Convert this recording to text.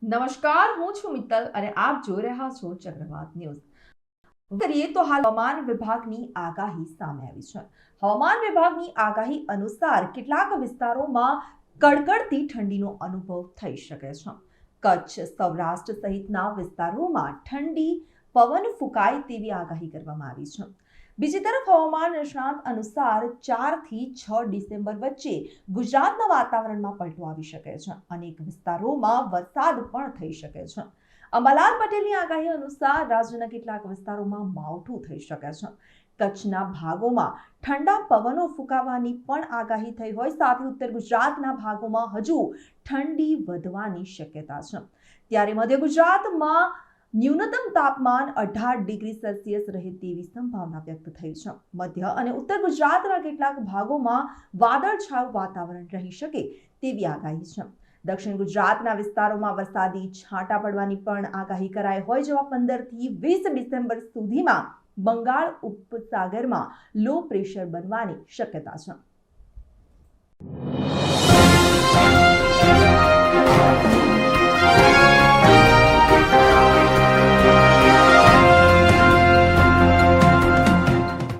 નમસ્કાર, હું છું મિત્તલ અને આપ જોઈ રહ્યા છો ચક્રવાત ન્યૂઝ। કરીએ તો હાલ હવામાન વિભાગની આગાહી સામે આવી છે। હવામાન વિભાગની આગાહી અનુસાર કેટલાક વિસ્તારોમાં કડકડતી ઠંડીનો અનુભવ થઈ શકે છે। કચ્છ, સૌરાષ્ટ્ર સહિતના વિસ્તારોમાં ઠંડી પવન ફૂંકાય તેવી આગાહી કરવામાં આવી છે। બીજી તરફ હવામાન નિષ્ણાત અનુસાર 4 થી 6 ડિસેમ્બર વચ્ચે ગુજરાતના વાતાવરણમાં પલટો આવી શકે છે। અનેક વિસ્તારોમાં વરસાદ પણ થઈ શકે છે। અંબાલાલ પટેલની આગાહી અનુસાર રાજ્યના કેટલાક વિસ્તારોમાં માવઠું થઈ શકે છે। કચ્છના ભાગોમાં ઠંડા પવનો ફૂંકાવાની પણ આગાહી થઈ હોય સાથે ઉત્તર ગુજરાતના ભાગોમાં હજુ ઠંડી વધવાની શક્યતા છે। ત્યારે મધ્ય ગુજરાતમાં ન્યૂનતમ તાપમાન 18 ડિગ્રી સેલ્સિયસ રહે તેવી સંભાવના વ્યક્ત થઈ છે। મધ્ય અને ઉત્તર ગુજરાતના કેટલાક ભાગોમાં વાદળછાયું વાતાવરણ રહી શકે તેવી આગાહી છે। દક્ષિણ ગુજરાતના વિસ્તારોમાં વરસાદી છાંટા પડવાની પણ આગાહી કરાઈ હોય, જેમાં 15 થી 20 ડિસેમ્બર સુધીમાં બંગાળ ઉપસાગરમાં લો પ્રેશર બનવાની શક્યતા છે।